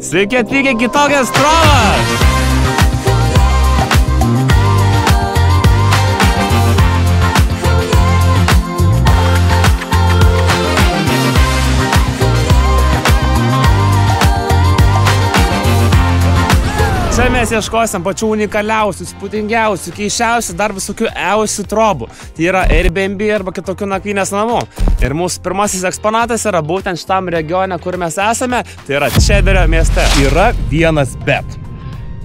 Sveiki atvykę Kitokias Trovas! Čia mes ieškosim pačių unikaliausių, spūdingiausių, keišiausių, dar visokių eusių trobų. Tai yra Airbnb arba kitokių nakvynės namų. Ir mūsų pirmasis eksponatas yra būtent šitam regione, kur mes esame, tai yra Čederio mieste. Yra vienas bet.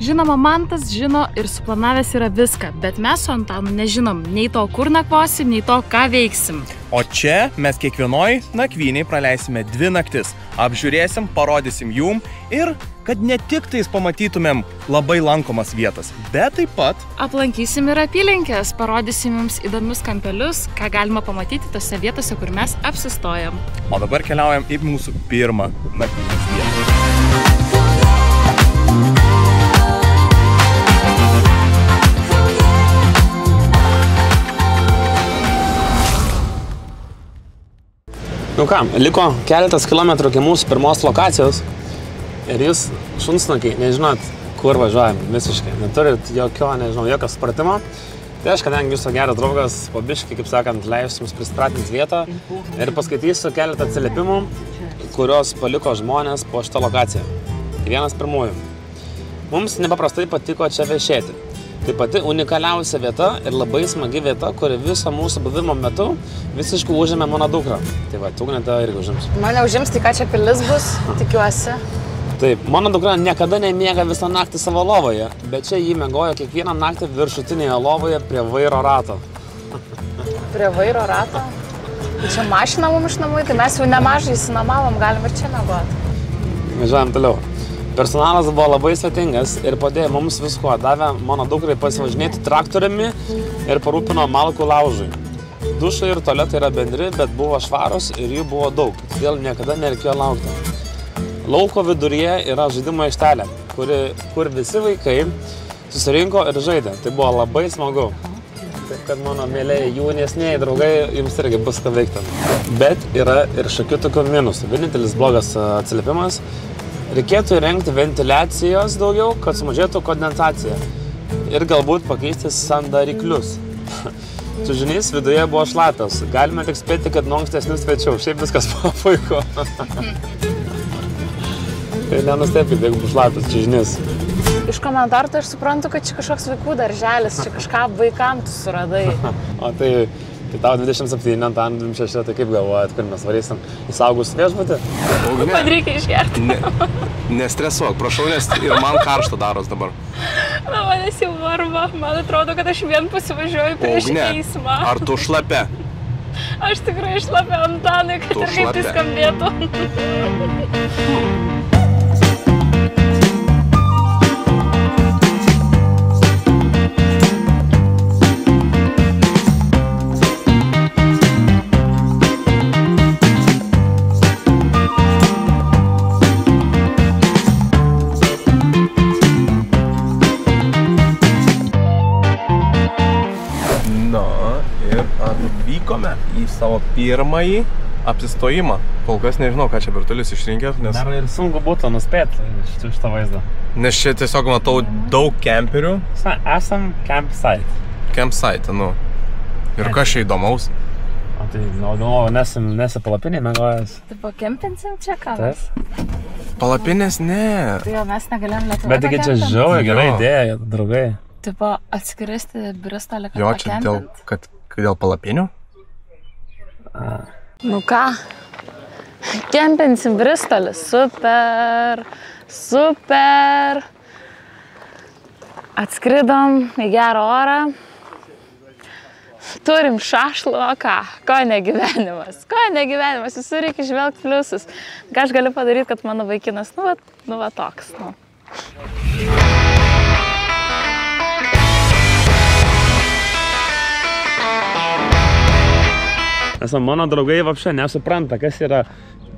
Žinoma, Mantas žino ir suplanavęs yra viską, bet mes su Antanu nežinom nei to, kur nakvosim, nei to, ką veiksim. O čia mes kiekvienoj nakvyniai praleisime 2 naktis. Apžiūrėsim, parodysim jum ir kad ne tik tais pamatytumėm labai lankomas vietas, bet taip pat aplankysim ir apylinkės, parodysim jums įdomius kampelius, ką galima pamatyti tose vietose, kur mes apsistojam. O dabar keliaujam į mūsų pirmą nakvynės vietą. Nu ką, liko keletas kilometrų iki mūsų pirmos lokacijos ir jūs šunsnukiai, nežinot, kur važiuojam visiškai, neturit jokio supratimo. Tai aš, kadangi jūsų geras draugas, pabiškai, kaip sakant, leisiu jums pristatinti vietą ir paskaitysiu keletą atsiliepimų, kurios paliko žmonės po šitą lokaciją. Vienas pirmųjų. Mums nepaprastai patiko čia viešėti. Tai pati unikaliausia vieta ir labai smagi vieta, kuri viso mūsų buvimo metu visiškai užėmė mano dukrą. Tai va, Ugnė irgi užims. Mane užims, tai ką čia pilis bus, tikiuosi. Taip, mano dukra niekada nemiega visą naktį savo lovoje, bet čia jį miegojo kiekvieną naktį viršutinėje lovoje prie vairo rato. Prie vairo rato? Tai čia mašina mums iš namų, tai mes jau nemažai įsinamavom, galim ir čia miegoti. Važiuojam toliau. Personalas buvo labai svetingas ir padėjo mums visko, davė mano dukrai pasivažinėti traktoriumi ir parūpino malkų laužui. Dušai ir tualetai yra bendri, bet buvo švarus ir jų buvo daug, todėl niekada nereikėjo laukti. Lauko viduryje yra žaidimo aikštelė, kur visi vaikai susirinko ir žaidė. Tai buvo labai smagu. Taip kad mano mėlėjai jaunesnieji draugai jums irgi bus ką veikti. Bet yra ir šiokių tokių minusų. Vienintelis blogas atsiliepimas. Reikėtų įrengti ventiliacijos daugiau, kad sumažėtų kondensacija. Ir galbūt pakeisti sandariklius. Čiužinys viduje buvo šlapios. Galime tik spėti, kad nuo ankstesnių svečių. Šiaip viskas buvo puiku. Tai nenustebkit, jeigu bus šlapios čiužinys. Iš komentarų tai aš suprantu, kad čia kažkoks vaikų darželis, čia kažką vaikam tu suradai. O tai tau 27, Antan 26, tai kaip galvojat, kur mes varysim į saugus viešbutį? Man reikia išgerti. Nestresuok, prašau, nes ir man karšta daros dabar. Na, manęs jau varva. Man atrodo, kad aš vienpusį važiuoju prieš teismą. Ar tu šlapia? Aš tikrai šlapia, Antanai, kad ir kaip tai skambėtų. Į savo pirmąjį apsistojimą. Kol kas nežinau, ką čia Bertulis išrinkė, nes... Dar ir sunku būtų nuspėti šitą vaizdą. Nes čia tiesiog matau daug kemperių. Esam campsite. Campsite, nu. Ir kas čia įdomaus? O tai, nesi palapinėje mėgojęs. Tai pakempinsim čia ką mes? Palapinės ne. Tai jau mes negalėjom Lietuvoje Bet taigi čia žiauriai gerai idėja, draugai. Tipo, atskristi Bristolį, kad jo, čia dėl palapinių? Nu ką, kempinsim Bristolį, super, super. Atskridom į gerą orą. Turim šašlų, o ką, ko negyvenimas, visur reikia žvelgti pliusus. Ką aš galiu padaryti, kad mano vaikinas, nu va toks, nu. Nes mano draugai vapšė nesupranta, kas yra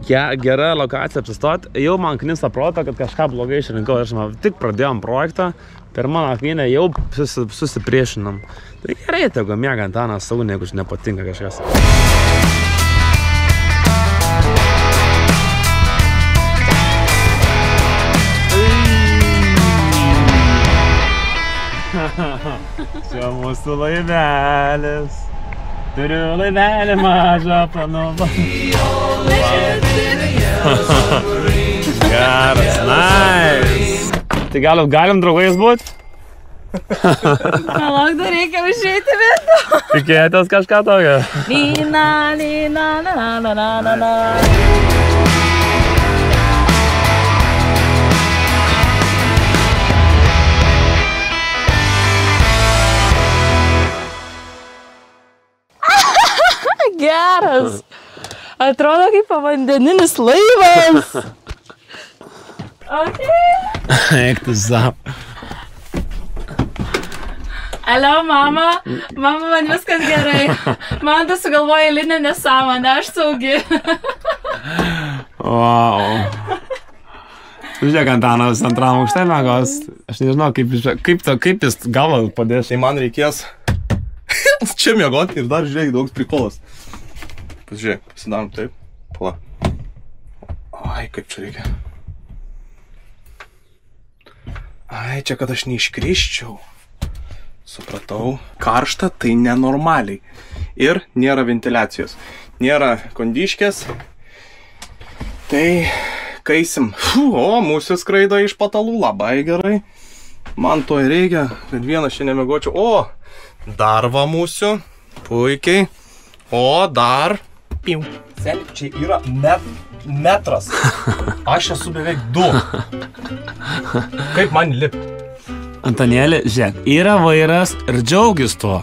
gera lokacija apsistoti. Jau man knisa proto, kad kažką blogai išrinkau. Ir tik pradėjom projektą, pirmą nakvynę jau susipriešinom. Tai gerai, tegu miega Antanas Saugiai, jeigu nepatinka kažkas. Čia mūsų laivelis. Turiu laivelį mažą planovą. Geras, nice. Tai galim draugais būt? Palauk, dar reikia užeiti vidų. Tikėtės kažką tokio? Lina, lina, na, na, na, na, na. Geras. Atrodo kaip pavandeninis laivas. Eik tu zap. Alio, mama. Mama, man viskas gerai. Man tu sugalvoja eilinę nesąmonę, aš saugi. Wow. Žiūrėk, Antanas antram aukšte mėgos. Aš nežinau, kaip jis galvą padės. Tai man reikės čia miegoti ir dar žiūrėk, daug prikolas. Pasižiūrėk, pasidarom taip. Pala. Ai, kaip čia reikia. Ai, čia kad aš neiškrisčiau. Supratau. Karšta, tai nenormaliai. Ir nėra ventiliacijos. Nėra kondiškės. Tai kaisim. O, mūsų skraido iš patalų labai gerai. Man to ir reikia, kad vieną šiandien mėgočiau. O, dar va mūsų. Puikiai. O, dar. Piu. Seni, čia yra metras. Aš esu beveik 2. Kaip man lip? Antanėlė, žiūrėk, yra vairas ir džiaugis tuo.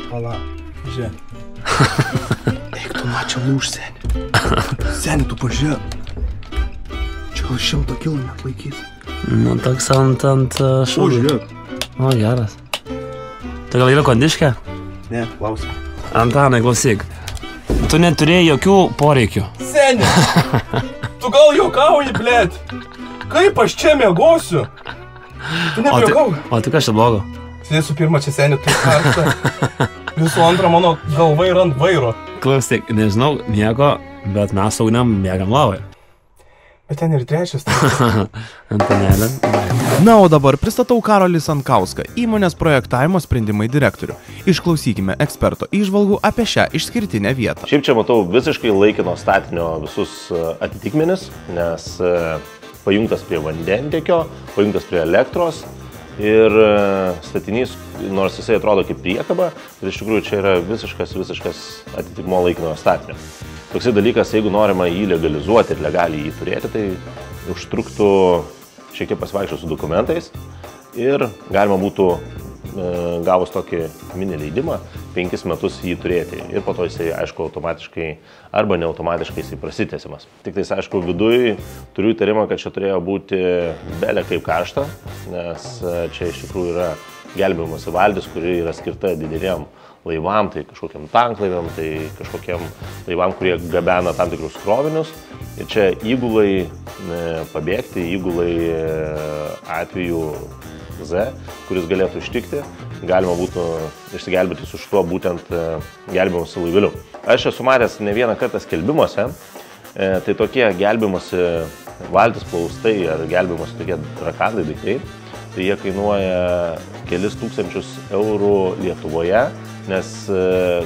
Pala, žiūrėk. Eik tu mačia lūž, seni. Seni, tu pažiūrėk. Čia gal 100 kilų net laikys. Nu, toks ant šūdų. O, žiūrėk. O, geras. Tai gal yra kondiškė? Ne, klausim. Antanai, klausyk. Tu neturėjai jokių poreikių. Seni, tu gal juokauji, blėt. Kaip aš čia miegosiu? Tu nebejuokauji. O tai kas čia blogo? Visų pirma, čia seni, tu kartą. Visų antra, mano galva yra ant vairo. Klausyk, nežinau nieko, bet mes sauniam mėgam lavai. Bet ten ir trečias. Antanėlė. Na, o dabar pristatau Karolį Sankauską, įmonės projektavimo sprendimai direktorių. Išklausykime eksperto įžvalgų apie šią išskirtinę vietą. Šiaip čia matau visiškai laikino statinio visus atitikmenis, nes pajungtas prie vandentiekio, pajungtas prie elektros ir statinys, nors jisai atrodo kaip priekaba, bet iš tikrųjų čia yra visiškas atitikmo laikino statinio. Toksai dalykas, jeigu norima jį legalizuoti ir legaliai jį turėti, tai užtruktų šiek tiek pasivaikščioti su dokumentais ir galima būtų, gavus tokį mini leidimą, 5 metus jį turėti. Ir po to jisai, aišku, automatiškai arba neautomatiškai jisai prasitęsimas. Tik tais, aišku, viduj turiu įtarimą, kad čia turėjo būti belė kaip karšta, nes čia iš tikrųjų yra gelbėjimosi valdys, kuri yra skirta dideliem laivam, tai kažkokiam tanklaiviam, tai kažkokiam laivam, kurie gabena tam tikrus krovinius. Ir čia įgulai pabėgti, įgulai atveju Z, kuris galėtų ištikti, galima būtų išsigelbėti su šituo būtent gelbėjimosi laiveliu. Aš esu matęs ne vieną kartą skelbimuose, tai tokie gelbėjimosi valtis plaustai ar gelbėjimosi tokie rakandai daiktai, tai jie kainuoja kelis tūkstančius eurų Lietuvoje, nes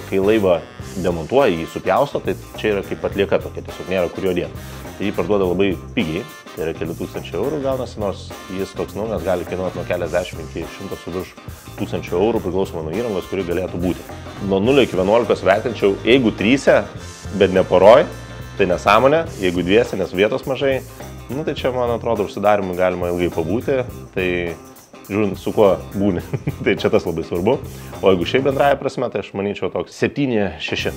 kai laivą demontuoja, jį supjausto, tai čia yra kaip atlieka tokia, tiesiog nėra kur jo dėti. Tai jį parduoda labai pigiai, tai yra keli tūkstančių eurų gaunasi, nors jis toks naujas gali kainuoti nuo keliasdešimt iki 100 su virš tūkstančių eurų priklausomai nuo įrangos, kuri galėtų būti. Nuo 0 iki 11 vertinčiau, jeigu 3, bet ne poroj, tai nesąmonė, jeigu 2, nes vietos mažai, nu tai čia, man atrodo, užsidarimui galima ilgai pabūti, tai žiūrint su kuo būni, tai čia tas labai svarbu. O jeigu šiaip bendraja prasme, tai aš manyčiau toks 7-6.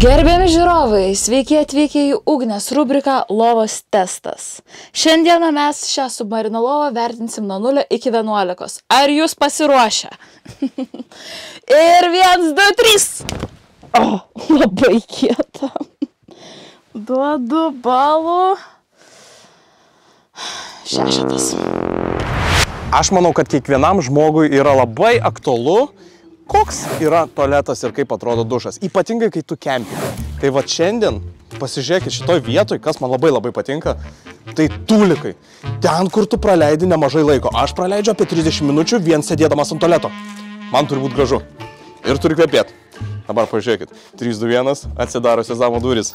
Gerbiami žiūrovai, sveiki atvykę į Ugnės rubriką Lovos testas. Šiandieną mes šią submarino lovą vertinsim nuo 0 iki 11. Ar jūs pasiruošę? Ir 1, 2, 3. O, labai kieta. Duodu balų. 6. Aš manau, kad kiekvienam žmogui yra labai aktualu, koks yra tualetas ir kaip atrodo dušas. Ypatingai, kai tu kempi. Tai va šiandien pasižiūrėkit šitoj vietoj, kas man labai patinka, Tai tūlikai. Ten, kur tu praleidi nemažai laiko. Aš praleidžiu apie 30 minučių vien sėdėdamas ant tualeto. Man turi būti gražu. Ir turi kvepėti. Dabar pažiūrėkit. 3, 2, 1, atsidaro sezamo durys.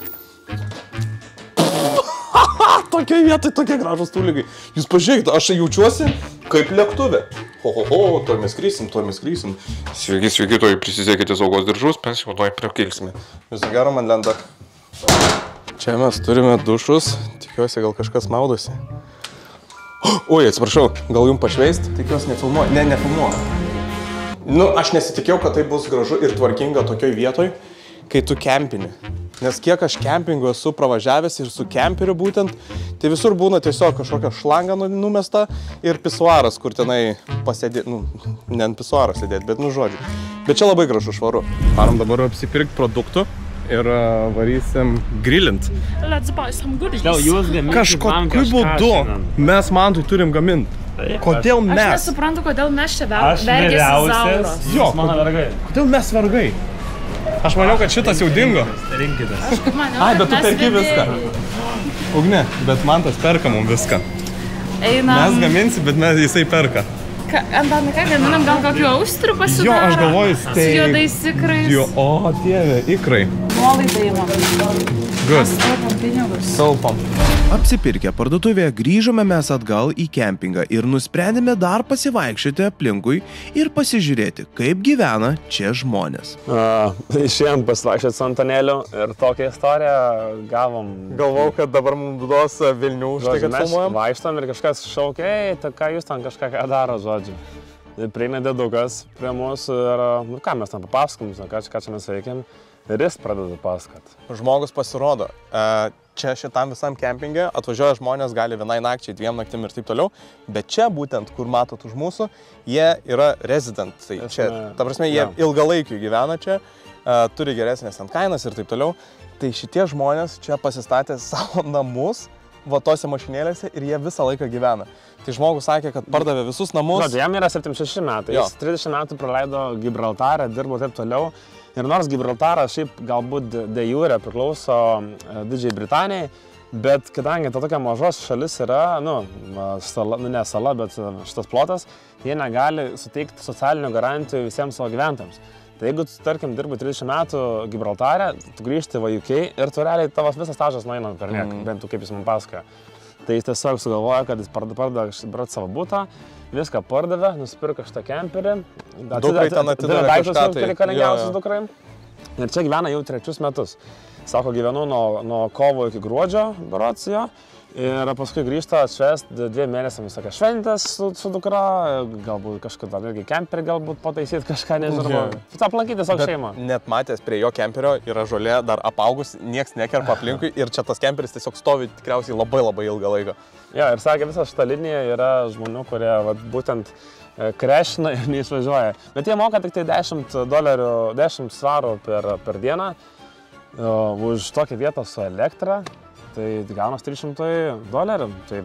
Tokiai vietai, tokie gražus tūlikai. Jūs pažiūrėkite, aš jaučiuosi kaip lėktuvė. Tuoj mes krysim. Sveiki, tuoj prisisėkite saugos diržus, mes jau tuoj prikilsime. Viso gero, man lenda. Čia mes turime dušus, tikiuosi gal kažkas maudosi. Oi, atsiprašau, gal jums pašveist? Tikiuosi nefilmuoju. Ne, nefilmuoju. Aš nesitikėjau, kad tai bus gražu ir tvarkinga tokioj vietoj, kai tu kempini. Nes kiek aš kempingu esu pravažiavęs ir su kemperiu būtent, tai visur būna tiesiog kažkokia šlanga numesta ir pisuaras, kur tenai pasėdėti, ne ant pisuaro sėdėti, bet žodžiu. Bet čia labai gražu, švaru. Varom dabar apsipirkti produktų ir varysim grilint. Let's buy some goodies. Kažkokiu būdu mes Mantui turim gaminti. Kodėl mes? Aš nesuprantu, kodėl mes čia vergėsi Zauros. Jo, kodėl mes vergai? Aš maniau, kad šitas jau dingo. Rinkitės. Aš kaip maniau, Ai, bet tu perki viską. Ugne, bet Mantas perka mums viską. Mes gaminsi, bet jisai perka. Antanai, ką gaminam, gal kokį austrių pasidaro? Jo, aš galvoju, su juodais ikrais. Jo, o dieve, ikrai. Nuolaidą įmam. Good. Taupom pinigus. Taupom. Apsipirkę parduotuvėje grįžome mes atgal į kempingą ir nusprendėme dar pasivaikščioti aplinkui ir pasižiūrėti, kaip gyvena čia žmonės. Išėjom pasivaikščioti su Antanėliu ir tokią istoriją gavom. Galvau, kad dabar mums duos Vilnių už tai, kad filmuojam. Mes vaikštom ir kažkas šaukia, tai ką jūs ten kažką daro, žodžiu. Prieina dėdukas prie mūsų ir, ką mes ten papasakom, ką čia mes veikiam. Ir jis pradeda pasakot. Žmogus pasirodo, čia šitam visam kempinge atvažiuoja žmonės, gali vienai nakčiai, 2 naktim ir taip toliau, bet čia būtent, kur matot už mūsų, jie yra rezidentai. Čia, ta prasme, jie ilgalaikiai gyvena čia, turi geresnės ant kainas ir taip toliau. Tai šitie žmonės čia pasistatė savo namus, va tose mašinėlėse ir jie visą laiką gyvena. Tai žmogus sakė, kad pardavė visus namus. Žodžiu, jam yra 76 metai, jis 30 metų praleido Gibraltare, dirbo taip toliau. Ir nors Gibraltaras šiaip galbūt de jure priklauso Didžiai Britanijai, bet kadangi ta tokia mažos šalis yra, sala, ne sala, bet šitas plotas, jie negali suteikti socialinių garantijų visiems savo gyventojams. Tai jeigu tu, tarkim, dirbi 30 metų Gibraltare, tu grįžti va UK ir tu realiai tavas visas stažas nueina per niek, bent tu kaip jis man pasakoja. Tai jis tiesiog sugalvoja, kad jis pardavė savo butą, viską pardavė, nusipirko šitą kemperį, dukrai ten atidavė kažką tai. Reikalingiausias dukrai. Ir čia gyvena jau 3 metus. Sako, gyvenu nuo kovo iki gruodžio, berods jo. Ir paskui grįžta atšvęsti 2 mėnesiams visokias šventės su dukra, galbūt kažkur dar irgi kemperį galbūt pataisyti kažką, nežinau. Aplankyti savo šeimą. Net matęs prie jo kemperio yra žolė dar apaugus, nieks nekerpa aplinkui ir čia tas kemperis tiesiog stovi tikriausiai labai ilgą laiką. Jo, ir sakė, visa šita linija yra žmonių, kurie būtent krešina ir neišvažiuoja. Bet jie moka tik tai $10, 10 svarų per dieną už tokią vietą su elektra. Tai gaunas $300. Tai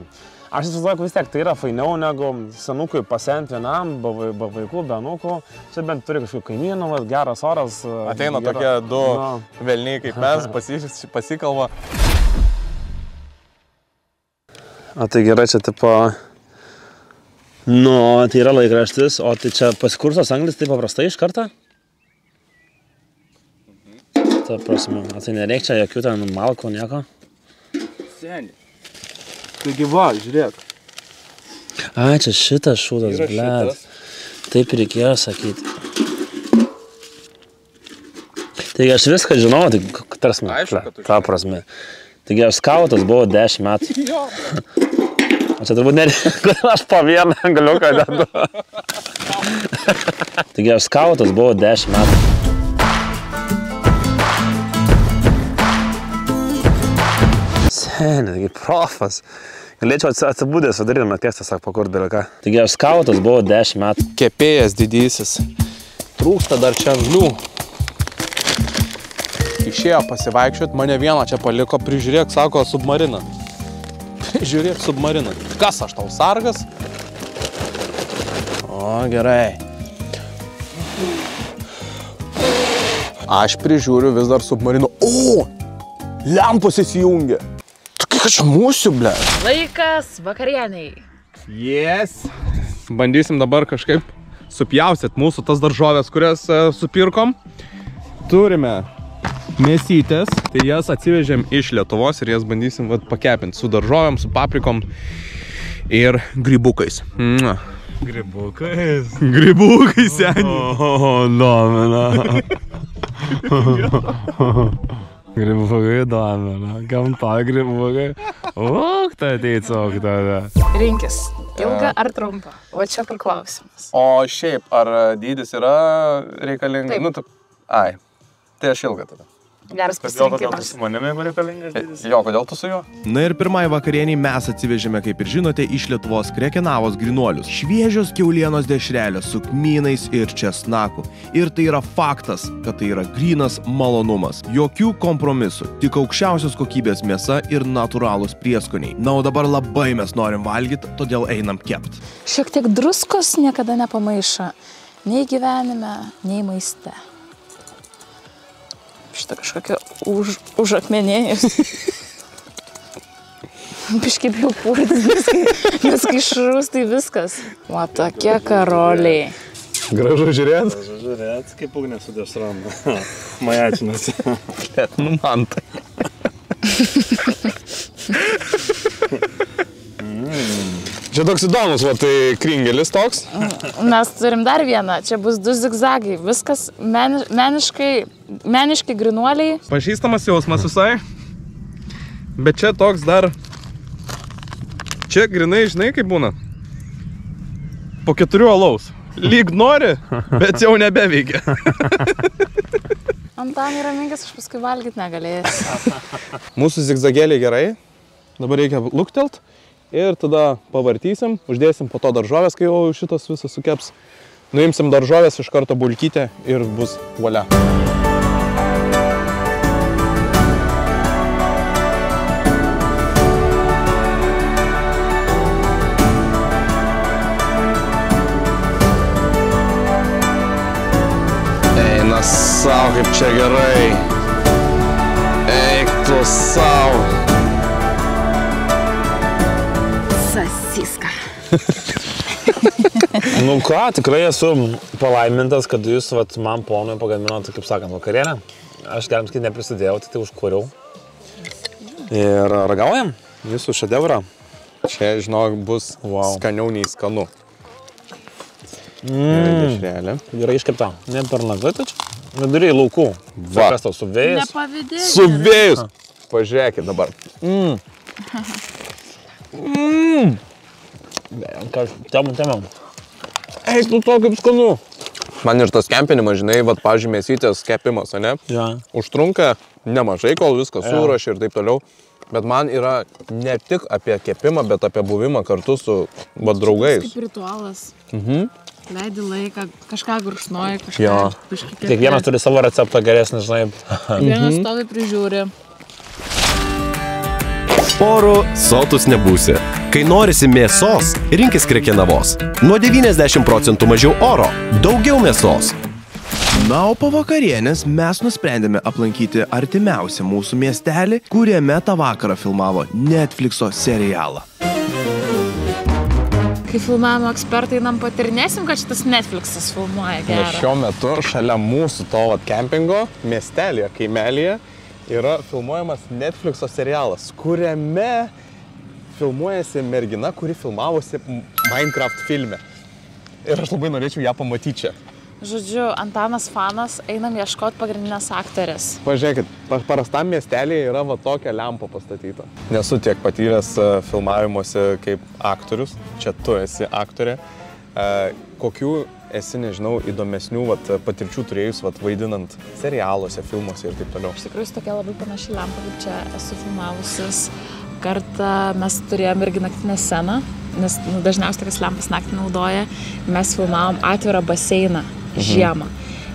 aš įsivaizduoju, kad vis tiek tai yra fainiau negu senukui pasent vienam, be vaikų, be anūkų. Čia bent turi kažkokių kaimynų, geras oras. Ateina tokie 2 velniai kaip mes, pasikalba. O tai gerai, čia tipo... tai yra laikraštis, o tai čia pasikursos anglis taip paprastai iš karto? Ta prasme, tai nereik čia jokių ten malkų, nieko? Seni. Taigi va, žiūrėk. Ai, čia šitas šūdas, blėt. Taip reikėjo sakyti. Taigi aš viską žinau, tai tarsi, ta prasme. Taigi aš skautas buvau 10 metų. Jo. O čia turbūt nereikia, kodėl aš po vieną angaliuką dedu. Taigi aš skautas buvau 10 metų. Seniai, profas. Galėčiau atsibūdęs sudaryti nakties, tiesiog pakurt bėlėką. Taigi aš skautas buvau 10 metų. Kepėjas didysis. Trūksta dar čia anglių. Išėjo pasivaikščiot, mane vieną čia paliko, prižiūrėk, sako, submariną. Prižiūrėk submariną. Kas aš tau, sargas? O, gerai. Aš prižiūriu vis dar submariną. O! Lempos įsijungia. Ką čia mūsų, ble? Laikas vakarieniai. Yes. Bandysim dabar kažkaip supjausit mūsų tas daržovės, kurias supirkom. Turime mėsytės, tai jas atsivežėm iš Lietuvos ir jas bandysim pakepinti su daržovėm, su paprikom ir grybukais. Grybukais? Grybukais, seniai. O, domina. Grybukai domina. Gamta grybukai. Tai teicok tada. Rinkis, ilga ar trumpa? Va čia kur klausimas. O šiaip, ar dydis yra reikalingas? Taip. Ai, tai aš ilgą tada. Geras pasirinkimas. Su manimi reikalingas dydis? Jo, kodėl tu su juo? Na ir pirmai vakarieniai mes atsivežėme, kaip ir žinote, iš Lietuvos Krekenavos grynuolius. Šviežios kiaulienos dešrelės su kmynais ir česnaku. Ir tai yra faktas, kad tai yra grynas malonumas. Jokių kompromisų, tik aukščiausios kokybės mėsa ir natūralūs prieskoniai. Na, o dabar labai mes norim valgyti, todėl einam kept. Šiek tiek druskos niekada nepamaišo. Nei gyvenime, nei maiste. Šitą kažkokią užakmenėjus. Biškai bijau purtis, nes kai šrus, tai viskas. O tokie karoliai. Gražu žiūrėt. Gražu žiūrėt, kaip ugnė su dešram. Majačinasi. Nu man tai. Čia toks įdomus, va, tai kringelis toks. Mes turim dar vieną, čia bus 2 zigzagai, viskas meniški grynuoliai. Pažįstamas jausmas visai, bet čia toks dar, čia grinai, žinai, kaip būna, po 4 alaus. Lyg nori, bet jau nebeveikia. Antanai raminkis, aš paskui valgyti negalėsiu. Mūsų zigzagėliai gerai, dabar reikia luktelt. Ir tada pavartysim, uždėsim po to daržovės, kai jau šitas visas sukeps. Nuimsim daržovės, iš karto bulkytę ir bus volia. Eina sau, kaip čia gerai. Eik tu sau. Sasiska. Nu ką, tikrai esu palaimintas, kad jūs man ponui pagaminote, kaip sakant, vakarienę. Aš galim sakyti, neprisidėjau, tai užkūriau. Ir ragaujam jūsų šedevrą. Čia, žinok, bus skaniau nei skanu. Dešrelė. Gerai iškepta. Ne per nagai, tačiau. Viduriai laukų. Va. Kas tau, suvėjus? Nepavydėjai. Suvėjus. Pažiūrėkit dabar. Temam. Eik, nu to kaip skanu. Man ir tas kempinimas, žinai, pavyzdžiui, mėsytės kepimas, ne? Ja. Užtrunka nemažai, kol viskas suruoši ir taip toliau. Bet man yra ne tik apie kepimą, bet apie buvimą kartu su draugais. Kaip ritualas. Leidi laiką, kažką gurkšnoji, kažką. Jo. Kiekvienas turi savo receptą geresnį, žinai. Vienas stovi prižiūri. Oru sotus nebūsi. Kai norisi mėsos, rinkis Krekenavos. Nuo 90% mažiau oro, daugiau mėsos. Na, o po vakarienės mes nusprendėme aplankyti artimiausią mūsų miestelį, kuriame tą vakarą filmavo Netflixo serialą. Kai filmavimo ekspertai nam patirnėsim, kad šitas Netflixas filmuoja gerą. Šiuo metu šalia mūsų to kempingo miestelėje, kaimelėje, yra filmuojamas Netflixo serialas, kuriame filmuojasi mergina, kuri filmavosi Minecraft filme. Ir aš labai norėčiau ją pamatyti čia. Žodžiu, Antanas fanas, einam ieškoti pagrindinės aktorės. Pažiūrėkit, parastam miestelėje yra tokia lempa pastatyta. Nesu tiek patyręs filmavimuose kaip aktorius, čia tu esi aktorė. Kokių esi, nežinau, įdomesnių patirčių turėjus vaidinant serialuose, filmuose ir taip toliau? Iš tikrųjų, tokia labai panaši lempa, kaip čia esu filmavusis. Kartą mes turėjome irgi naktinę sceną, nes dažniausiai tokias lempas naktį naudoja. Mes filmavom atvirą baseiną žiemą.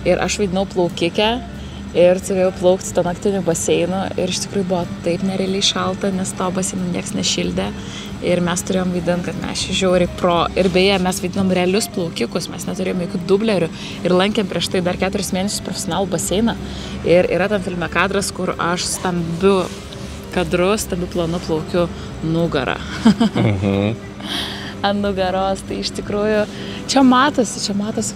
Ir aš vaidinau plaukikę ir turėjau plaukti tą naktinį baseiną. Ir iš tikrųjų buvo taip nerealiai šalta, nes to baseino nieks nešildė. Ir mes turėjom vaidinti, kad mes žiauriai pro. Ir beje, mes vaidinom realius plaukikus, mes neturėjom jokių dublerių. Ir lankėm prieš tai dar 4 mėnesius profesionalų baseiną. Ir yra tam filme kadras, kur aš stambiu kadru, stabiu planu plaukiu nugarą. Ant nugaros, tai iš tikrųjų čia matosi,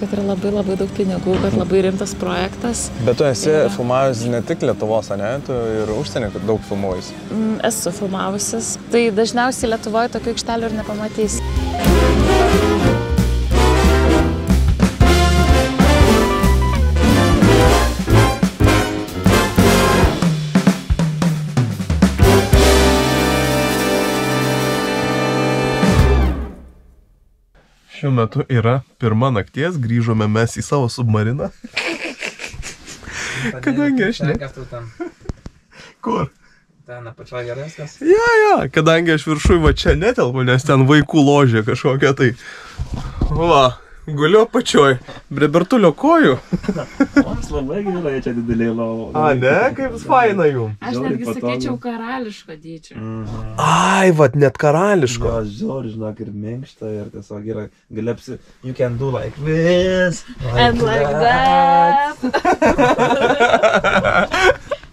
kad yra labai daug pinigų, kad labai rimtas projektas. Bet tu esi filmavęs ne tik Lietuvos, ne? Tu ir užsienį daug filmuojasi. Esu filmavusis. Tai dažniausiai Lietuvoje tokių aikštelių ir nepamatysi. Šiuo metu yra 1 nakties, grįžome mes į savo submariną. Kadangi aš ne... Kur? Ten apačioje gerai viskas? Ja, kadangi aš viršui va čia netelpu, nes ten vaikų ložė kažkokia tai... Va, guliu apačioj, prie Bertulio kojų. Mums labai gerai čia dideliai lovo. A, ne? Kaip faina jum. Aš netgi sakyčiau karališko dydžio. Ai, vat net karališko. Žiauri, žinok, ir minkšta, ir tiesiog yra, galėpsi, you can do like this. And like that.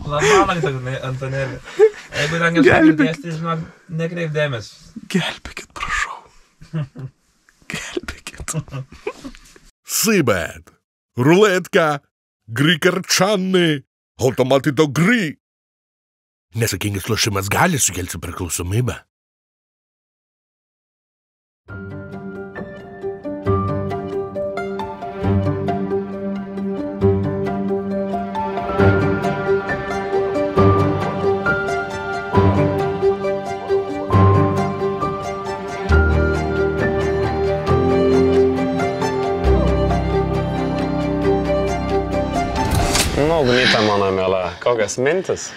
Labai toks, Antonėlė. Jeigu ten kažką girdės, tai žinok, nekreip dėmesį. Gelbėkit, prašau. Gelbėkit. Seabed, ruletka, grikarčanai, automatito gry. Nesakingas lošimas gali sukelti priklausomybę. Ugnyta, mano mėla, kokias mintis?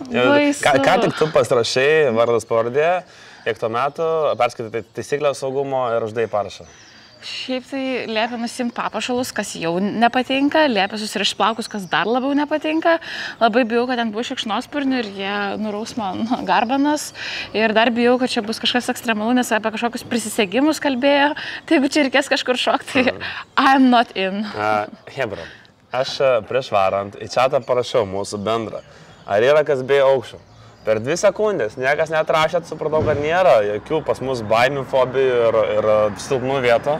Baisu. Ką tik tu pasirašai vardas pavardė, kiek tuo metu perskaitai taisyklę saugumo ir uždėjai parašą? Šiaip tai liepia nusimti papuošalus, kas jau nepatinka, liepia susirišti plaukus, kas dar labiau nepatinka. Labai bijau, kad ten bus šikšnosparnių ir jie nuraus man garbanas. Ir dar bijau, kad čia bus kažkas ekstremalų, nes apie kažkokius prisisegimus kalbėjo. Tai jeigu čia reikės kažkur šokti, I'm not in. Hebra, aš prieš varant į čatą parašiau mūsų bendrą. Ar yra kas bei aukščių? Per 2 sekundės niekas neatrašėt, supratau, kad nėra jokių pas mus baimių, fobijų ir silpnų vietų.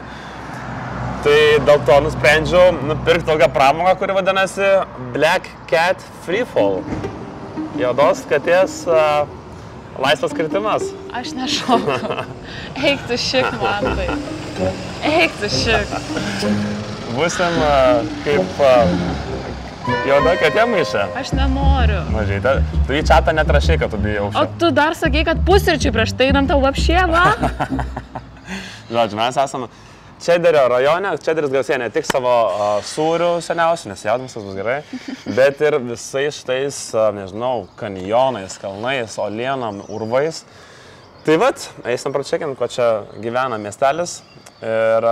Tai dėl to nusprendžiau nupirkti tokią pramogą, kuri vadinasi Black Cat Freefall. Juodos katės laisvas kritimas. Aš nešoku. Eik tu šik, man tai. Eik tu šik. Būsim kaip juoda katė maišė. Aš nenoriu. Mažai, tu į čatą netrašai, kad tu bijai aukščio. O tu dar sakai, kad pusryčiai prieš tai einam tau apšė, va? Žodžiu, mes esame Čederio rajone. Čederis garsėja ne tik savo sūrių seniausių, nes jaudimas bus gerai, bet ir visais šitais, nežinau, kanjonais, kalnais, olienom, urvais. Tai vat, eisim pračekinti, ko čia gyvena miestelis ir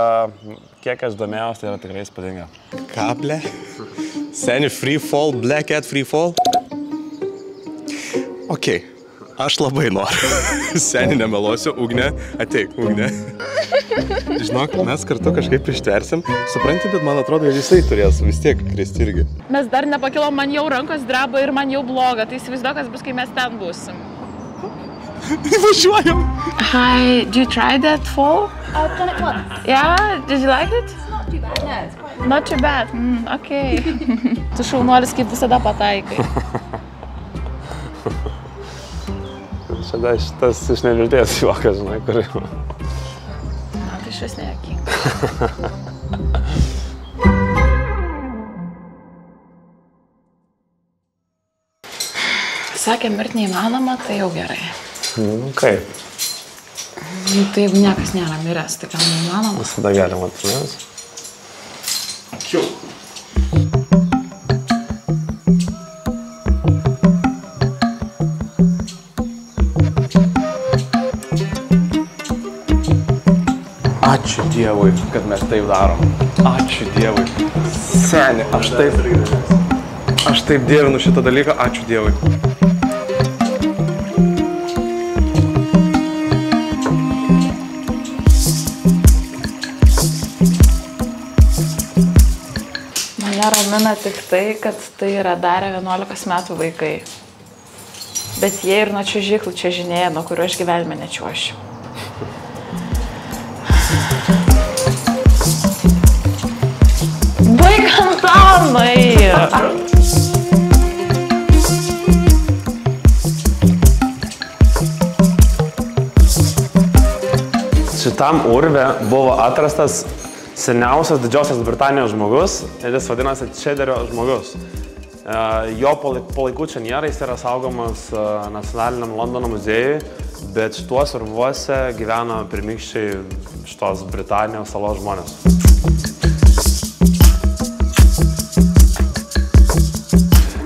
kiek aš domėjausi, tai yra tikrai įspūdinga. Kablė? Seni Freefall, Black Cat Freefall? Okei, aš labai noriu. Seni, nemeluosiu, Ugnė, ateik, Ugnė. Žinok, mes kartu kažkaip ištversim. Supranti, bet man atrodo, kad jisai turės vis tiek kristi irgi. Mes dar nepakilom, man jau rankos dreba ir man jau bloga. Tai įsivaizduok, kas bus, kai mes ten būsim. Važiuojam! Hi, did you try that fall? I've done it once. Yeah, did you like it? It's not too bad, no, it's quite Not too bad, okay. Tu šaunuolis kaip visada pataikai. Šitas iš nevilties juokas, žinai, kur jau. Man tai šis nejuokinga. Sakė, mirt neįmanoma, tai jau gerai. Kaip? Tai jeigu niekas nėra miręs, tai gal neįmanoma. Visada galima atsimės. Ačiū. Ačiū Dievui, kad mes taip darom. Ačiū Dievui. Seni, aš taip dievinu šitą dalyką. Ačiū Dievui. Mane ramina tik tai, kad tai yra darę 11 metų vaikai. Bet jie ir nuo čiuožyklų čiuožinėja, nuo kurio aš gyvenime nečiuošiu. Baik Antanai! Šitam urve buvo atrastas seniausias Didžiosios Britanijos žmogus ir jis vadinasi Čederio žmogus. Jo palaikų čia nėra, jis yra saugomas nacionaliniam Londono muziejui, bet šituos urvuose gyveno pirmykščiai šitos Britanijos salos žmonės.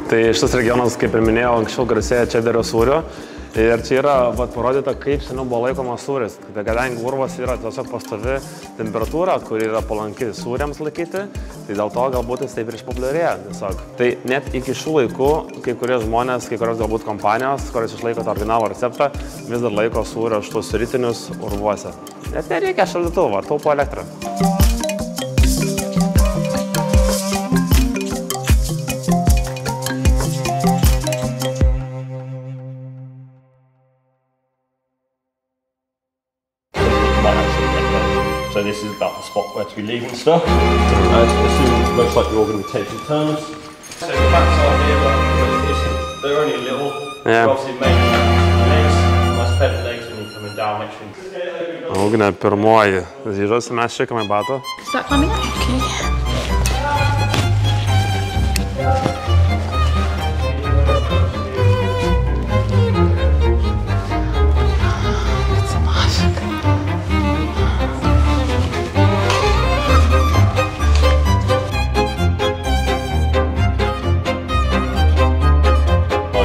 Tai šitas regionas, kaip ir minėjau, anksčiau garsėja Čederio sūriu. Ir čia yra parodyta, kaip seniau buvo laikomas sūris. Kadangi urvas yra tiesiog pastovi temperatūra, kuri yra palanki sūriams laikyti, tai dėl to galbūt jis taip ir išpopuliarėja tiesiog. Tai net iki šių laikų kai kurie žmonės, kai kurios galbūt kompanijos, kurios išlaiko tą originalų receptą, vis dar laiko sūrio šitus rytinius urvuose. Net nereikia šaldytuvo, taupo elektrą. So this is about the spot where to be leaving stuff. It looks like you're all going to be taking turns. So the backside here, they're only little. Yeah. Obviously make legs, nice bent legs when you're coming down, make sure. Ugnė pirmoji. Zyžosi, mes šikame bato. Start climbing up? Okay.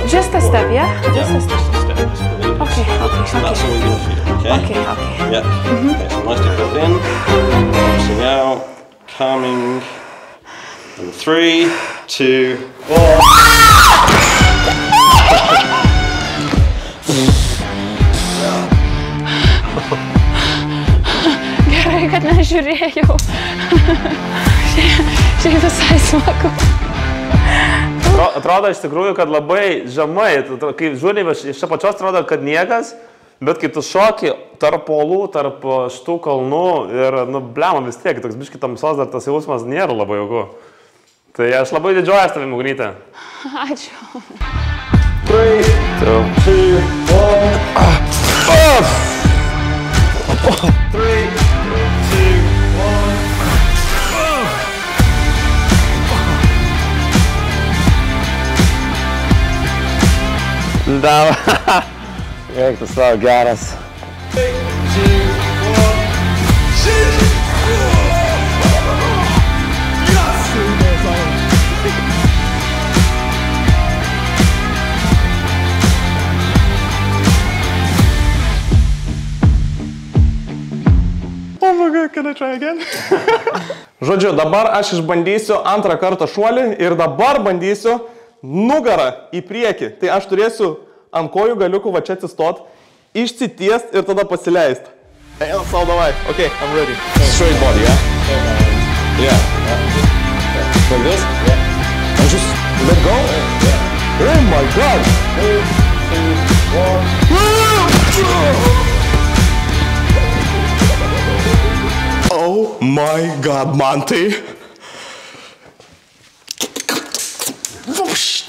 Just a step, yeah? Just a step. Okay. So that's all you're going to feel, okay? Okay. Yeah. Okay, so nice to build in, pushing out, calming. And 3, 2, 1. Gerai, kad nežiūrėjau. Šiaip visai smagu. Atrodo iš tikrųjų, kad labai žemai, kai žiūrėjai, iš čia pačios atrodo, kad niekas, bet kai tu šoki tarp uolų, tarp šitų kalnų ir, blema vis tiek, toks biški tamsos dar tas jausmas nėra labai jauku. Tai aš labai didžiuojas tavim, Ugnyte. Ačiū. 3, 2, 1. 3, 2, 1. Da, eik tu savo geras. 3, 2, 1. Oh my God, can I try again? Žodžiu, dabar aš išbandysiu antrą kartą šuolį ir dabar bandysiu nugarą į priekį. Tai aš turėsiu ant kojų galiukų va čia atsistot, išsitiest ir tada pasileist. Eina sau, davai. Okay, I'm ready. Straight body, yeah? Yeah. Like this? Yeah. And just let go? Yeah. Oh my God! 3, 2, 1. Oh my God, man, tai...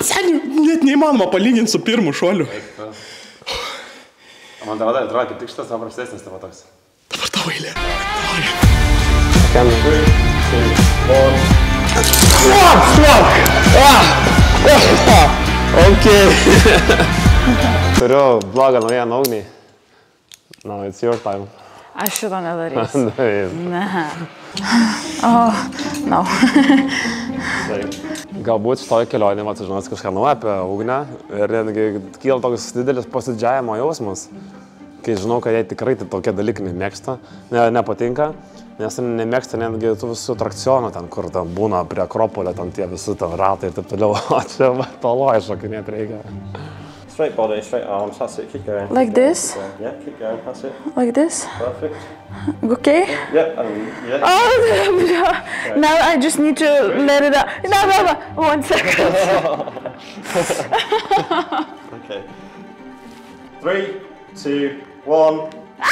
Seniai, net neįmanoma palyginti su pirmu šuoliu. Man atrodo, kaip tik šitas paprastesnis tavo toks. Dabar tavo eilė. 3, 2, 1. Okay. Turiu blogą naujieną, Ugniai. Now it's your time. Aš šito nedarysiu. Taip. Ne. Oh, no. Galbūt šitoj kelionė sužinos kažką naujo apie Ugnę ir netgi kyla toks didelis pasidžiavimo jausmas, kai žinau, kad jai tikrai tokie dalykai nemėgsta, nepatinka, nes nemėgsta netgi tų visų atrakcionų ten, kur ten būna prie Akropolio, ten tie visi ten ratai ir taip toliau, o čia toloj šokinėt reikia. Straight body, straight arms, that's it, keep going. Like this? Yeah, keep going, that's it. Like this? Perfect. Okay? Yeah, yeah. Oh, now I just need to let it out. No. 1 second. Okay. 3, 2, 1. I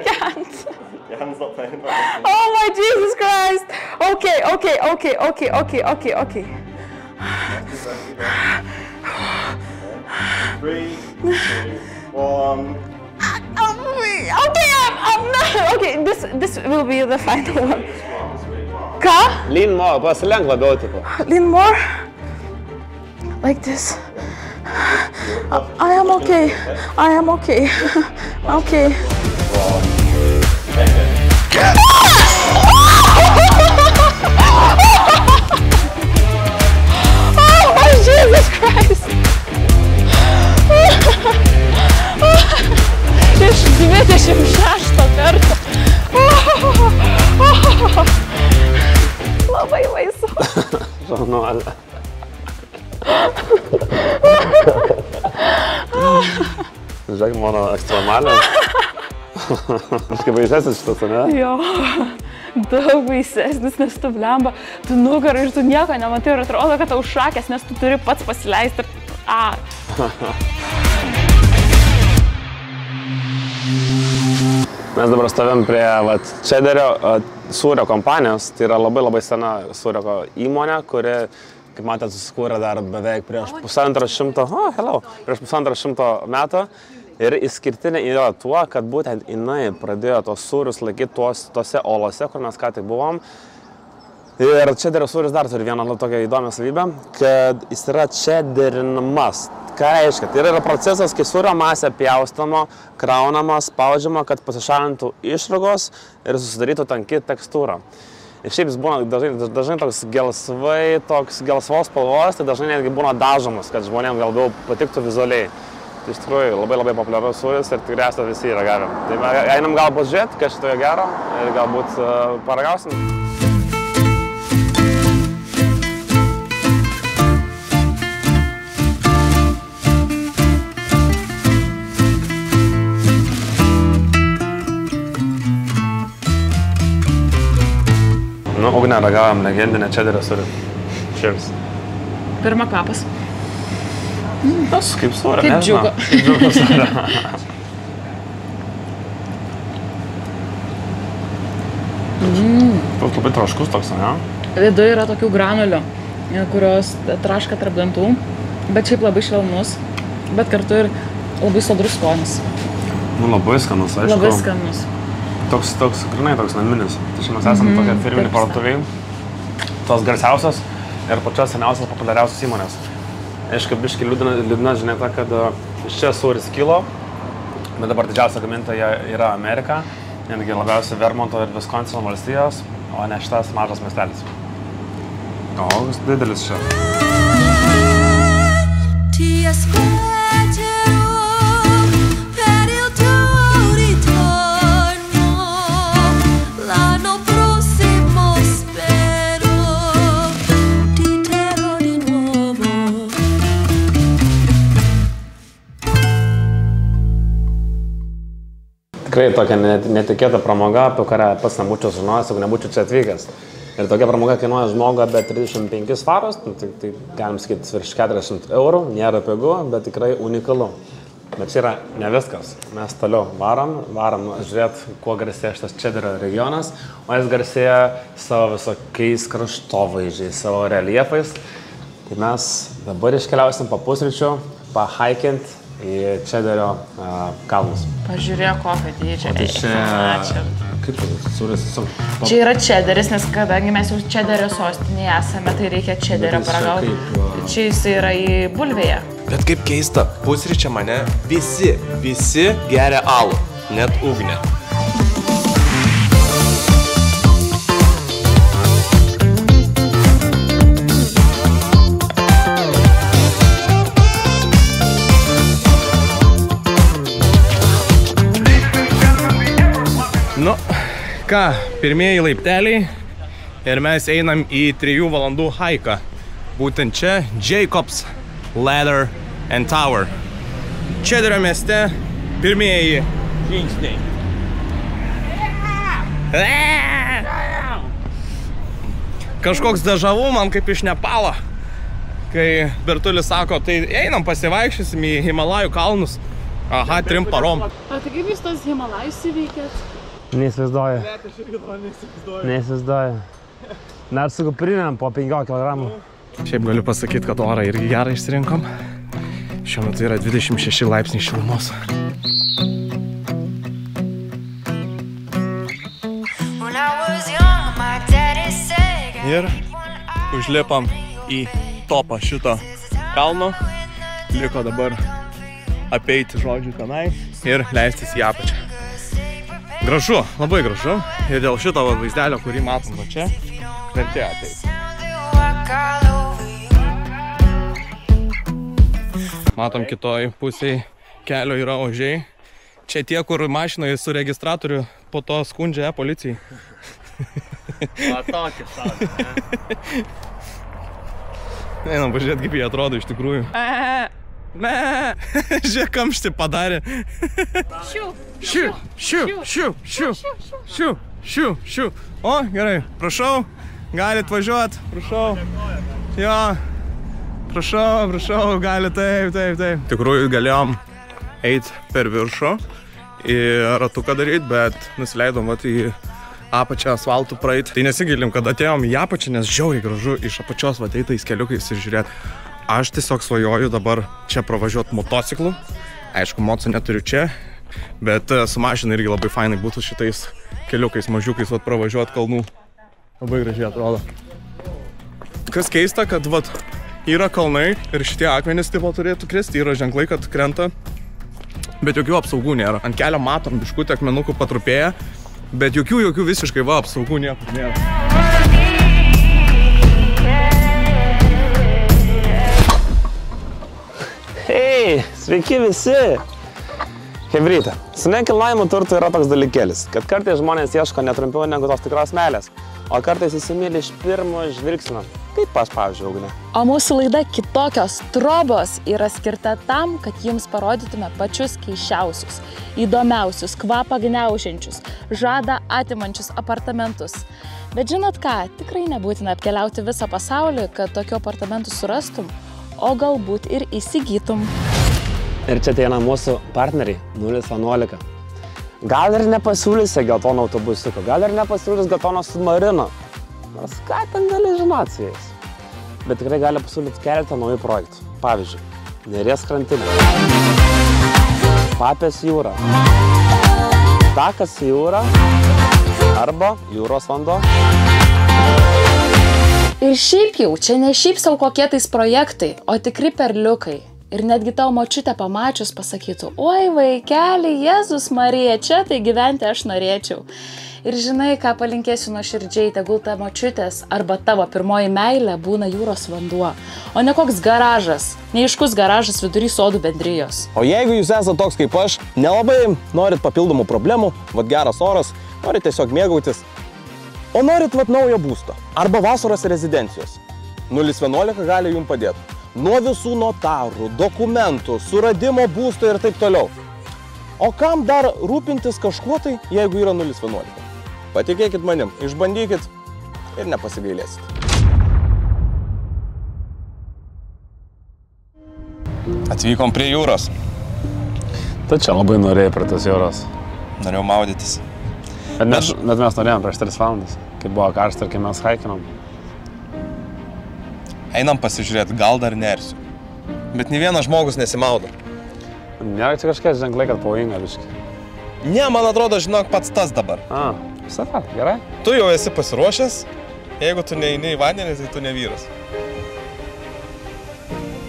can't. Your hand's not playing. Oh my Jesus Christ. Okay. 3, 2, 1. Okay, I'm not. Okay, this will be the final one. Ką? Lean more, pasilenk labiau, tipo. Lean more. Like this. I am okay. Okay. Oh my Jesus Christ. Iš 26 karto. Labai baisu. Žanuolė. Žiūrėk, mano ekstremalė. Kažkaip baisesnis šitas, ne? Jo, daug baisesnis, nes tu blemba, tu nugarai ir tu nieko nematai ir atrodo, kad tau šakės, nes tu turi pats pasileisti ir... Mes dabar stovim prie Čederio sūrio kompanijos, tai yra labai sena sūrio įmonė, kuri, kaip matėte, susikūrė dar beveik prieš 150 metų. Ir išskirtinė yra tuo, kad būtent jinai pradėjo tos sūrius laikyti tose olose, kur mes ką tik buvom. Ir Čederio sūris dar turi vieną tokią įdomią savybę, kad jis yra čederinamas. Ką reiškia? Tai yra procesas, kai sūrio masė pjaustama, kraunama, spaudžiama, kad pasišalintų išrūgos ir susidarytų tanki tekstūra. Ir šiaip jis būna dažnai toks gelsvos spalvos, tai dažnai netgi būna dažomas, kad žmonėms gal labiau patiktų vizualiai. Tai iš tikrųjų labai populiarus sūris ir tikriausiai visi yra gavę. Tai einam galbūt žiūrėti, kas šitoje gero ir galbūt paragausim. Nu, Ugne, ragavom legendinę Čederio sūrį. Cheers. Pirma kvapas. Tas kaip sūrio, Kaip džiugo. Kaip džiugo sūrio. Toks labai traškus toks, ne? Viduje yra tokių granulių, kurios traška tarp dantų, bet šiaip labai švelnus, bet kartu ir labai sodrus skonis. Nu, labai skanus, aišku. Labai skanus. Grinai toks naminis. Tai čia mes esame tokia firminė parduotuviai, tos garsiausios ir pačios seniausios populiariausios įmonės. Aišku, biškai liūdna žinia ta, kad iš čia sūris kilo, bet dabar didžiausia gamintoja yra Amerika, netgi labiausiai Vermonto ir Viskonsino valstijos, o ne šitas mažas miestelis. O, didelis čia. Tikrai tokia netikėta pramoga, apie kurią pats nebūčiau žinojęs, jeigu nebūčiau čia atvykęs. Ir tokia pramoga kainuoja žmogą be 35 svaros, tai galim sakyti virš 40 eurų, nėra pigu, bet tikrai unikalu. Bet čia yra ne viskas. Mes toliau varom žiūrėti, kuo garsėja šitas Čederio regionas, o jis garsėja savo visokiais kraštovaizdžiais, savo reliefais. Tai mes dabar iškeliausim po pusryčių, pahaikint į Čederio kalnus. Pažiūrėk, kokio dydžio. Kaip čia sūris? Čia yra Čederis, nes kadangi mes jau Čederio sostinėje esame, tai reikia Čederio paragauti. Čia jis yra į bulvėje. Bet kaip keista, pusryčia mane visi geria alų, net Ugnė. Nu, ką, pirmieji laipteliai ir mes einam į 3 valandų haiką. Būtent čia Jacob's Ladder and Tower. Čederio mieste pirmieji žingsniai. Kažkoks dežavu man kaip iš Nepalo, kai Bertulis sako, tai einam pasivaikščiosim į Himalajų kalnus. Aha, 3 parom. Ar tai kaip jūs tos Himalajus įveikėt? Neįsivaizduoju. Net aš irgi to neįsivaizduoju. Neįsivaizduoju. Net su kuprinėm po 15 kg. Šiaip galiu pasakyti, kad orą irgi gerą išsirinkom. Šiuo metu yra 26 laipsniai šilumos. Ir užlipam į topą šito kalno. Liko dabar apeiti žodžių tenai ir leistis į apačią. Gražu, labai gražu. Ir dėl šito vaizdelio, kurį matom va čia, vertėjo ateiti. Matom, kitoj pusėje kelio yra ožiai. Čia tie, kur mašinoje su registratoriu po to skundžia policijai. Va tokį šaudį, ne? Einam, pažiūrėt, kaip jie atrodo iš tikrųjų. Žiūrėk, kamštį padarė. Šiu. O, gerai, prašau, galit važiuot, prašau. Jo, prašau, gali, taip. Tikrųjų galėjom eiti per viršų ir ratuką daryti, bet nusileidom vat į apačią asfaltų praeit. Tai nesigilim, kad atėjom į apačią, nes žiauriai gražu iš apačios vat eitais keliukais ir žiūrėt. Aš tiesiog svajoju dabar čia pravažiuoti motociklu. Aišku, moco neturiu čia, bet su mašina irgi labai fainai būtų šitais keliukais mažiukais vat pravažiuoti kalnų. Labai gražiai atrodo. Kas keista, kad vat yra kalnai ir šitie akmenys tipo turėtų kristi, yra ženklai, kad krenta, bet jokių apsaugų nėra. Ant kelio matom biškutį akmenukų patrupėję, bet jokių visiškai va apsaugų niekur nėra. Hei, sveiki visi! Hebryte, su nekilnojimu turtu yra toks dalykėlis, kad kartais žmonės ieško netrumpiau negu tos tikros meilės, o kartais įsimyli iš pirmo žvilgsnio, kaip aš, pavyzdžiui, Ugnė. O mūsų laida Kitokios trobos yra skirta tam, kad jums parodytume pačius keisčiausius, įdomiausius, kvapą gniaužiančius, žadą atimančius apartamentus. Bet žinot ką, tikrai nebūtina apkeliauti visą pasaulį, kad tokių apartamentų surastum, o galbūt ir įsigytum. Ir čia ateina mūsų partneriai 011. Gal ir nepasiūlysi geltono autobusiuko, gal ir nepasiūlys geltono submarino. Nors ką ten gali žinoti su jais. Bet tikrai gali pasiūlyti keletą naujų projektų. Pavyzdžiui, Neries krantinė, Papės jūra, Takas į jūrą arba jūros vanduo. Ir šiaip jau, čia ne šiaip sau kokie tais projektai, o tikri perliukai. Ir netgi tavo močiutė pamačius pasakytų, oi vaikeli, Jėzus Marija, čia tai gyventi aš norėčiau. Ir žinai, ką palinkėsiu nuoširdžiai, tegul ta močiutės arba tavo pirmoji meilė būna jūros vanduo, o ne koks garažas, neaiškus garažas vidury sodų bendrijos. O jeigu jūs esate toks kaip aš, nelabai norit papildomų problemų, vat geras oras, norit tiesiog mėgautis, o norit vat naujo būsto arba vasaros rezidencijos, 011 gali jums padėti. Nuo visų notarų, dokumentų, suradimo būsto ir taip toliau. O kam dar rūpintis kažkuo tai, jeigu yra 011? Patikėkit manim, išbandykit ir nepasigailėsit. Atvykom prie jūros. Tu čia labai norėjai prie tos jūros. Norėjau maudytis. Bet mes norėjom prieš 3 valandas, kai buvo karšta ir kai mes haikinom. Einam pasižiūrėti, gal dar nersiu. Bet nei vienas žmogus nesimaudo. Nėra čia kažkas ženklai, kad pavojinga biškai. Ne, man atrodo, žinok, pats tas dabar. Visada, gerai? Tu jau esi pasiruošęs, jeigu tu neini į vandenį, tai tu ne vyras.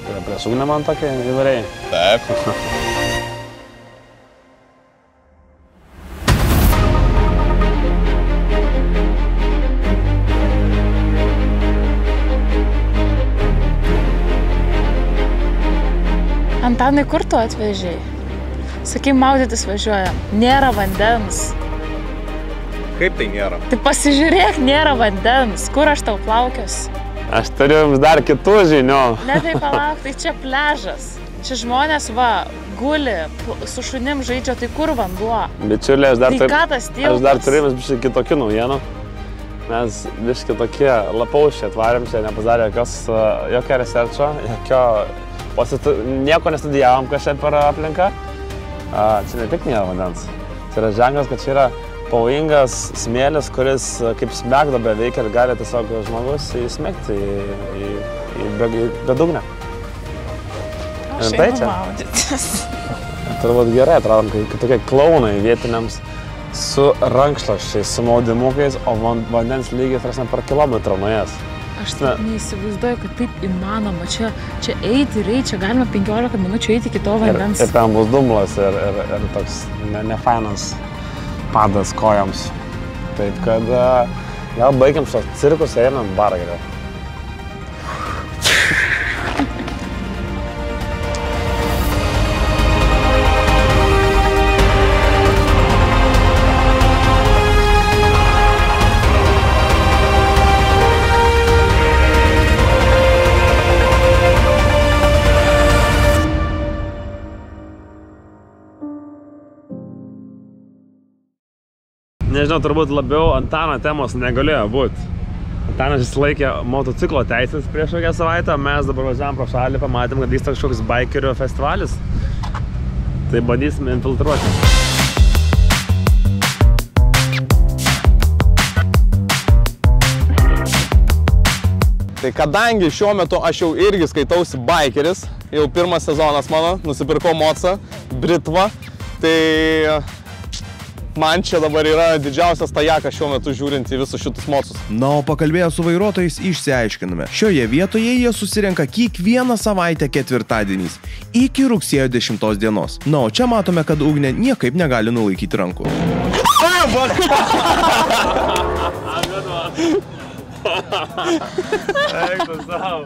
Tai prieš Ugnę man tokia įvariai. Taip. Antanai, kur tu atvežiai? Sakai, maudytis važiuojam. Nėra vandens. Kaip tai nėra? Tai pasižiūrėk, nėra vandens. Kur aš tau plaukios? Aš turiu jums dar kitų žinių. Ne, tai palauk, tai čia pliažas. Čia žmonės, va, guli, su šunim žaidžia, tai kur vanduo? Bičiuliai, aš dar turiu jums biškai kitokių naujienų. Mes biškai tokie lapaušiai atvarėm, čia nepadarė jokio researcho, nieko nestudijavom kažkaip per aplinką. Čia ne tik nėra vandens. Tai yra ženklas, kad čia yra pavojingas smėlis, kuris kaip smegdabė veikia ir gali tiesiog žmogus įsmegti į bedugnę. Aš einu maudytis. Turbūt gerai atradom, kai tokie klaunai vietiniams su rankšluosčiais, su maudimukais, o vandens lygis per kilometrą nuėjęs. Aš taip neįsivaizduoju, kad taip įmanoma. Čia eiti ir čia galima 15 minučių eiti iki to vandens. Ir ten bus dumblas ir toks nefainas padas kojoms. Taip kad gal baigiam šios cirkus ir einam barą geriau. Nežinau, turbūt labiau Antano temos negalėjo būti. Antanas išsilaikė motociklo teisės prieš kokią savaitę, mes dabar važiavom pro šalį, pamatėm, kad vyksta kažkoks baikerių festivalis. Tai bandysime infiltruoti. Tai kadangi šiuo metu aš jau irgi skaitausi baikeris, jau pirmas sezonas mano, nusipirkau mocą, Britva, tai man čia dabar yra didžiausias tajakas šiuo metu žiūrint į visus šitus mocus. Na, o pakalbėję su vairuotojais išsiaiškiname. Šioje vietoje jie susirenka kiekvieną savaitę ketvirtadieniais iki rugsėjo 10 dienos. Na, o čia matome, kad Ugnė niekaip negali nulaikyti rankų. Eik tu savo.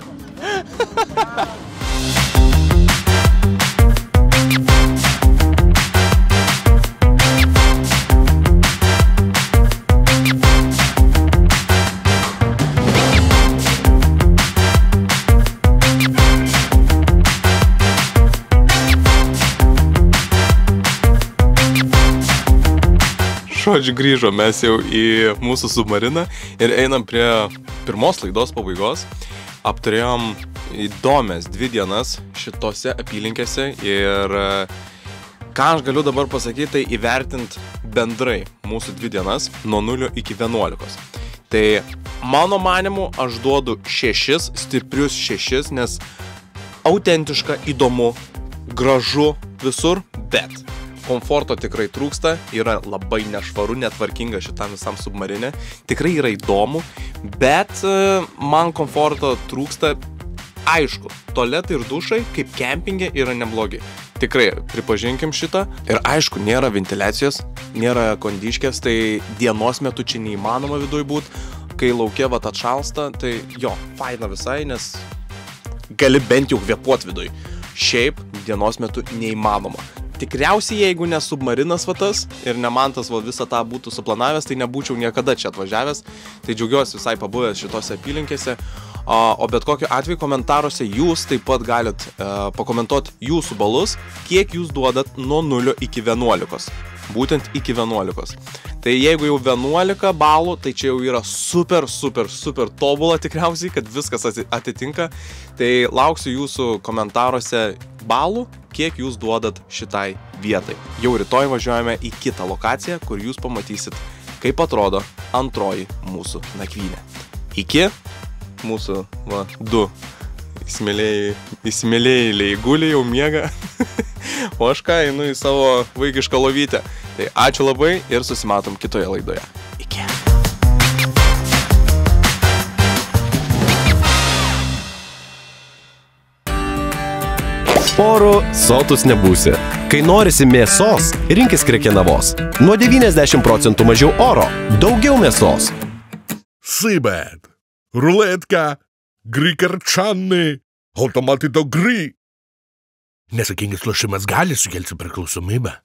Žodžiu, grįžom mes jau į mūsų submariną ir einam prie pirmos laidos pabaigos. Apturėjom įdomias 2 dienas šitose apylinkėse ir ką aš galiu dabar pasakyti, tai įvertint bendrai mūsų 2 dienas nuo 0 iki 11. Tai mano manimu aš duodu 6, stiprius 6, nes autentiška, įdomu, gražu visur, bet komforto tikrai trūksta, yra labai nešvaru, netvarkinga šitam visam submarinė. Tikrai yra įdomu, bet man komforto trūksta. Aišku, tualetai ir dušai, kaip kempinge, yra neblogi. Tikrai pripažinkim šitą. Ir aišku, nėra ventiliacijos, nėra kondiškės, tai dienos metu čia neįmanoma viduj būti. Kai lauke vat atšalsta, tai jo, faina visai, nes gali bent jau kvėpuot viduj. Šiaip dienos metu neįmanoma. Tikriausiai, jeigu ne submarinas vatas ir ne man tas visą tą būtų suplanavęs, tai nebūčiau niekada čia atvažiavęs. Tai džiaugiuosi visai pabuvęs šitose apylinkėse. O bet kokiu atveju komentaruose jūs taip pat galit pakomentuoti jūsų balus, kiek jūs duodat nuo 0 iki 11. Būtent iki 11. Tai jeigu jau 11 balų, tai čia jau yra super tobula tikriausiai, kad viskas atitinka. Tai lauksiu jūsų komentaruose balų, kiek jūs duodat šitai vietai. Jau rytoj važiuojame į kitą lokaciją, kur jūs pamatysit, kaip atrodo antroji mūsų nakvynė. Iki mūsų 2 įsimylėjėliai guli, jau miega, o aš ką, einu į savo vaikišką lovytę. Tai ačiū labai ir susimatom kitoje laidoje. Iki. Sporu sotus nebūsi. Kai norisi mėsos, rinkis Krekenavos. Nuo 90% mažiau oro, daugiau mėsos. Seabed, ruletka, grikarčanai, automatito gry. Nesakingas lošimas gali sukelti priklausomybę.